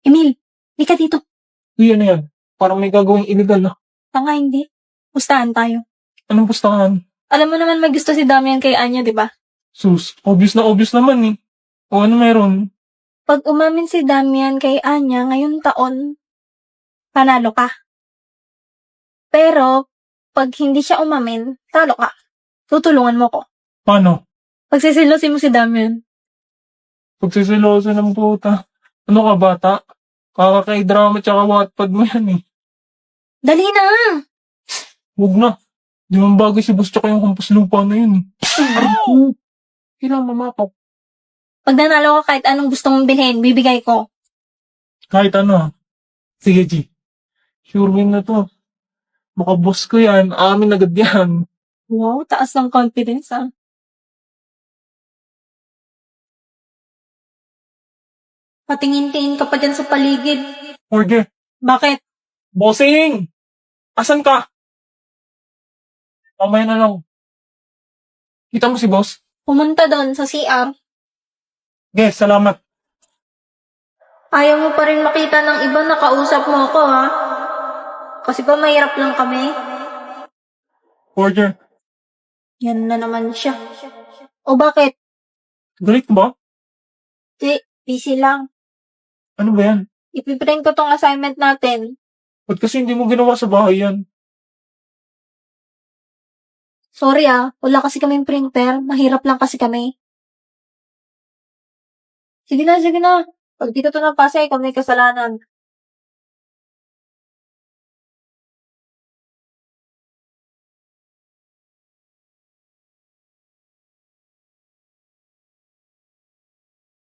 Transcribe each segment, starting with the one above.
Emil, di ka dito. Uy, ano yan? Parang may gagawing illegal na. Tanga hindi. Pustahan tayo. Anong pustahan? Alam mo naman may gusto si Damian kay Anya, di ba? Sus, obvious na obvious naman eh. O ano meron? Pag umamin si Damian kay Anya ngayong taon, panalo ka. Pero, pag hindi siya umamin, talo ka. Tutulungan mo ko. Paano? Pagsisilosin mo si Damian. Pagsisiloso ng puta. Ano ka bata? Kakakay-drama tsaka Wattpad mo yan eh. Dali na! Huwag na. Di man bagay si boss tsaka yung hampas lupa na yun eh. Ay, kailangan mamapaw. Pag nanalo ka kahit anong gusto mong bilhin, bibigay ko. Kahit ano ah. Sige G. Sure win na to. Baka boss ko yan. Amin agad yan. Wow, taas ng confidence ah. Patingin-tingin ka pa dyan sa paligid. Order. Bakit? Bossing! Asan ka? Mamaya na lang. Kita mo si boss? Pumunta doon sa CR. Yes, salamat. Ayaw mo pa rin makita ng iba na kausap mo ako, ha? Kasi ba mahirap lang kami? Order. Yan na naman siya. O bakit? Galit ba? Di, busy lang. Ano ba yan? Ipiprint ko tong assignment natin. Ba't kasi hindi mo ginawa sa bahay yan? Sorry wala kasi kaming printer. Mahirap lang kasi kami. Sige na, sige na. Pag dito to napasa, ikaw may kasalanan.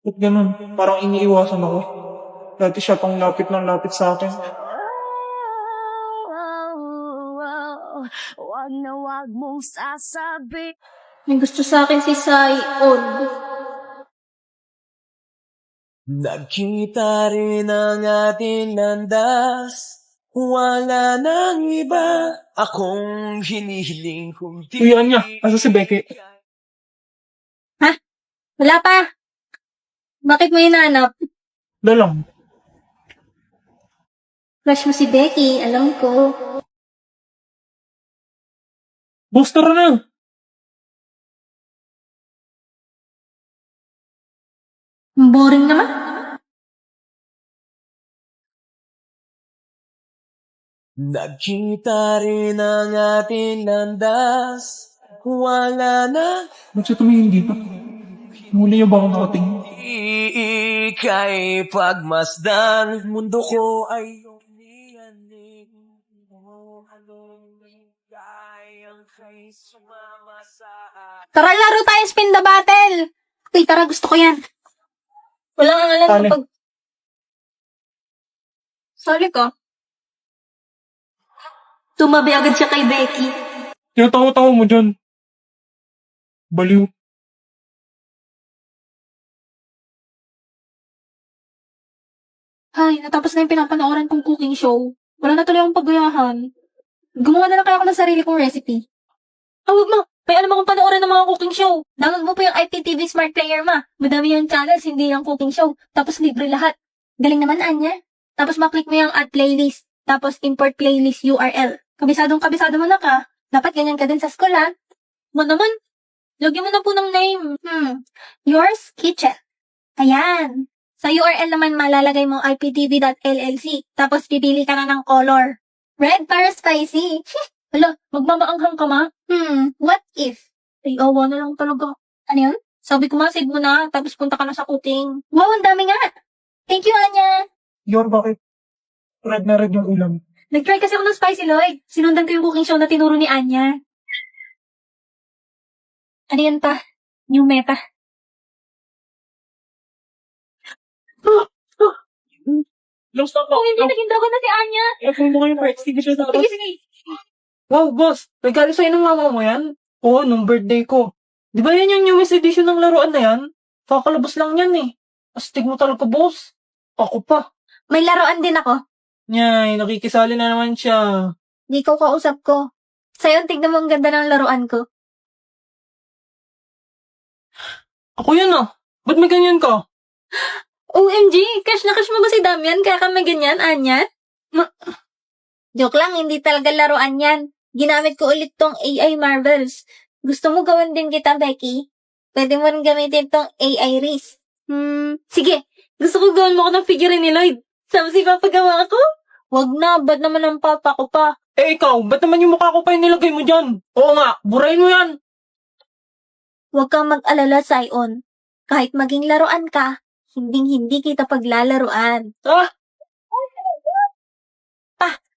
Ba't ganun? Parang iniiwasan ako. Dati siya pang lapit ng lapit sa akin. Wag na wag mong sasabi. May gusto sa akin si Sai On. Nagkita rin ang ating landas. Wala nang iba akong hinihiling kung di. Uy, Anya, asa si Becky? Wala pa. Bakit mo hinanap? Dalang. Crush mo si Becky, alam ko. Booster na! Boring naman. Nagkita rin ang ating landas. Wala na. Ba't siya tumingin dito? Muli niya ba ako nakatingin? Ika'y pagmasdan. Mundo ko ay umiyanig. Kayang kay sumama sa Tara, laro tayo spin the battle. Okay, tara, gusto ko yan. Walang angalan Sali. kapag... Sali ka. Tumabi agad siya kay Becky. Tinatawa-tawa mo dyan. Baliw. Ay, natapos na yung pinapanooran kong cooking show. Wala na tuloy akong paggayahan. Gumawa na lang kaya ako ng sarili kong recipe. Huwag mo. May alam akong panoorin ng mga cooking show. Download mo pa yung IPTV Smart Player, ma. Madami yung channels, hindi yung cooking show. Tapos libre lahat. Galing naman, Anya. Tapos maklik mo yung add playlist. Tapos import playlist URL. Kabisadong-kabisado mo na ka. Dapat ganyan ka din sa school, ha? Mo naman. Lagyan mo na po ng name. Yours Kitchen. Ayan. Sa URL naman malalagay mo iptv.llc. Tapos pipili ka na ng color. Red para spicy. Hala, magmamaanghang ka ma? What if? Ay, awa na lang talaga. Ano yun? Sabi ko save mo na, tapos punta ka na sa cooking. Wow, ang dami nga. Thank you, Anya. Yor, bakit? Red na red yung ulam. Nag-try kasi ako ng Spicy Lloyd. Sinundan ko yung cooking show na tinuro ni Anya. Ano yan pa? New meta. Lost ako. Kung hindi, naging dragon na si Anya. Kung mo kayo parts, sige siya sa Sige, sige. Wow, boss! Regalo sa'yo ng mama mo yan? Oo, nung birthday ko. Di ba yan yung newest edition ng laruan na yan? Kakalabas lang yan eh. Astig mo talaga, boss. Ako pa. May laruan din ako. Nyay, nakikisali na naman siya. Di ko kausap ko. Sa'yo, tignan mo ang ganda ng laruan ko. Ako yan ah. Ba't may ganyan ka? OMG, crush na crush mo ba si Damian kaya ka may ganyan, Anya? Joke lang, hindi talaga laruan yan. Ginamit ko ulit tong AI Marvels. Gusto mo gawin din kita, Becky? Pwede mo rin gamitin tong AI Reese. Sige. Gusto ko gawin mo ko ng figure ni Lloyd. Sama si papagawa ko? Wag na, ba't naman ang papa ko pa? Eh ikaw, ba't naman yung mukha ko pa yung nilagay mo dyan? Oo nga, burahin mo yan. Huwag kang mag-alala, Sion. Kahit maging laruan ka, hindi kita paglalaruan. Ah,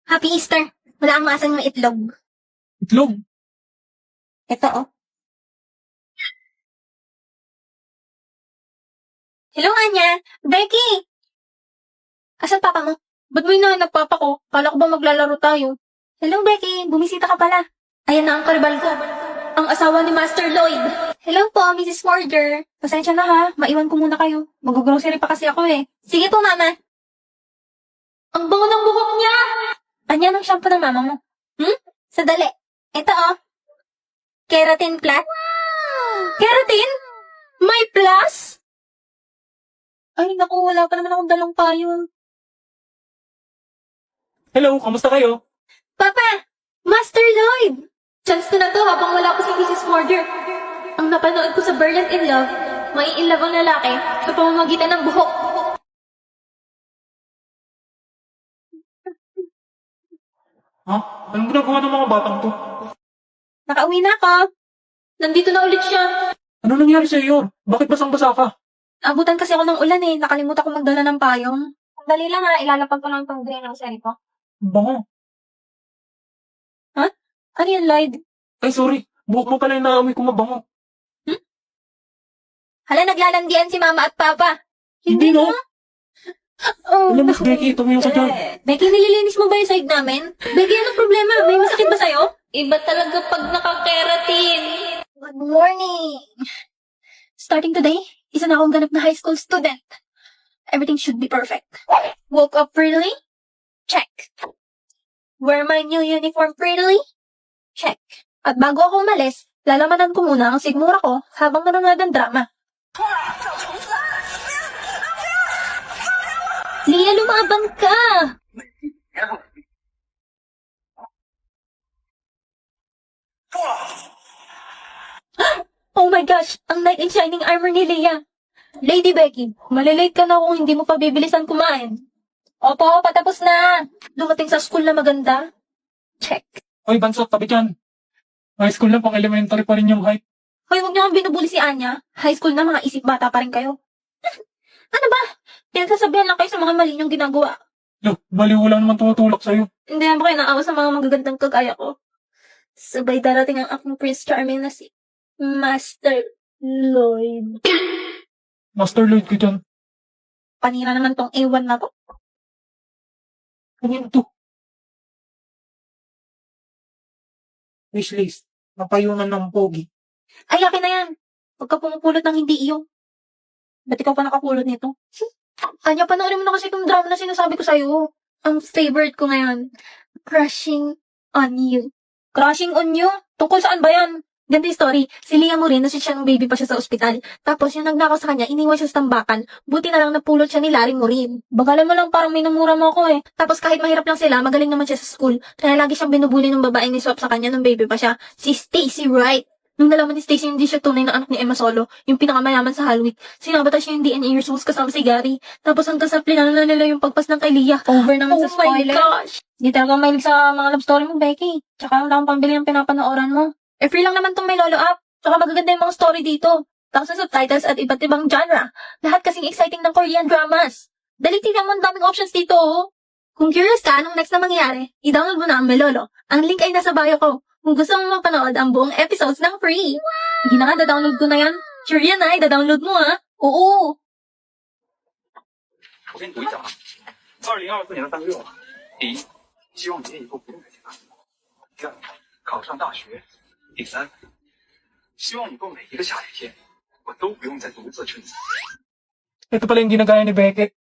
Happy Easter! Wala ang maasan ng itlog. itlog. Ito, oh. Hello, Anya! Becky! Asan papa mo? Ba't mo hinahanap papa ko? Kala ko ba maglalaro tayo? Hello, Becky! Bumisita ka pala. Ayan na ang karibal ko. Ang asawa ni Master Lloyd. Hello po, Mrs. Morger. Pasensya na ha. Maiwan ko muna kayo. Mag-grocery pa kasi ako eh. Sige po, Mama. Ang bango ng buhok niya! Anya ng shampoo ng mama mo? Sadali. Ito oh. Keratin Plus. Keratin? May plus? Ay, naku, wala pa naman akong dalong payong. Hello, kamusta kayo? Papa! Master Lloyd! Chance ko na to habang wala ko si Mrs. Morder. Ang napanood ko sa Brilliant in Love, may in love ang lalaki sa pamamagitan ng buhok. Ha? Anong ginagawa ng mga batang to? Nakauwi na ako. Nandito na ulit siya. Ano nangyari sa iyo? Bakit basang-basa ka? Abutan kasi ako ng ulan eh. Nakalimutan ko magdala ng payong. Dali lang ha, ilalapag ko lang itong drain ng sari ko. Bango. Ano yan, Lloyd? Ay, sorry. Buhok mo pala yung naamoy ko mabango. Hala, naglalandian si mama at papa. Hindi, no? Oh, Alam, Miss Becky, tumayo ka dyan. Becky, nililinis mo ba yung side namin? Becky, anong problema? May masakit ba sa'yo? Iba talaga pag nakakeratin. Good morning. Starting today, isa na akong ganap na high school student. Everything should be perfect. Woke up prettily? Check. Wear my new uniform prettily? Check. At bago ako umalis, lalamanan ko muna ang sigmura ko habang nanonood ng drama. Lia, lumaban ka! Oh my gosh! Ang knight in shining armor ni Lia! Lady Becky, malilate ka na kung hindi mo pa bibilisan kumain. Opo, patapos na. Dumating sa school na maganda. Check. Hoy, Bansot, tabi dyan. High school na, pang elementary pa rin yung height. Hoy, huwag niyo kang binubuli si Anya. High school na, mga isip bata pa rin kayo. Ano ba? Pinagsasabihan lang kayo sa mga mali niyong ginagawa. Lo, baliw lang naman tumutulak sa'yo. Hindi naman kayo naawa sa mga magagandang kagaya ko. Sabay darating ang aking Prince Charming na si Master Lloyd. Master Lloyd ko dyan. Panira naman tong A1 na to. Ano to? Wishlist. Napayunan ng pogi. Ay, akin na yan. Huwag ka pumupulot ng hindi iyo. Ba't ikaw pa nakapulot nito? Anya, panoorin mo na kasi itong drama na sinasabi ko sa'yo. Ang favorite ko ngayon. Crushing on You. Crushing on You? Tungkol saan ba yan? Ganda yung story. Si Lia Moreno, siya nung baby pa siya sa ospital. Tapos yung nagnakaw sa kanya, iniwan siya sa tambakan. Buti na lang napulot siya ni Larry Morin. Bagalan mo lang, parang minumura mo ako eh. Tapos kahit mahirap lang sila, magaling naman siya sa school. Kaya lagi siyang binubuli ng babaeng ni swap sa kanya nung baby pa siya. Si Stacy Wright. Nung nalaman ni Stacy hindi siya tunay na anak ni Emma Solo, yung pinakamayaman sa Hallweek, sinabata siya yung DNA results kasama si Gary. Tapos hanggang sa plano na nila yung pagpas ng kay Lia. Over naman sa spoiler. Oh my gosh! Di talaga mahilig sa mga love story mo, Becky. Tsaka wala akong pambili ng pinapanooran mo. Eh, free lang naman tong may lolo app. Tsaka magaganda yung mga story dito. Tapos sa subtitles at iba't ibang genre. Lahat kasing exciting ng Korean dramas. Dali tignan mo, ang daming options dito, oh. Kung curious ka anong next na mangyayari, i-download mo na ang Melolo. Ang link ay nasa bio ko. Kung gusto mo mapanood ang buong episodes ng free. Hindi na nga, da-download ko na yan. Sure yan ay, da-download mo ha. Oo. 我跟你读一下啊，2024年的3个愿望：第一，希望你念以后不用再写大字；第二，考上大学；第三，希望以后每一个下雨天，我都不用再独自撑伞。 Ito pala yung ginagaya ni Beckett.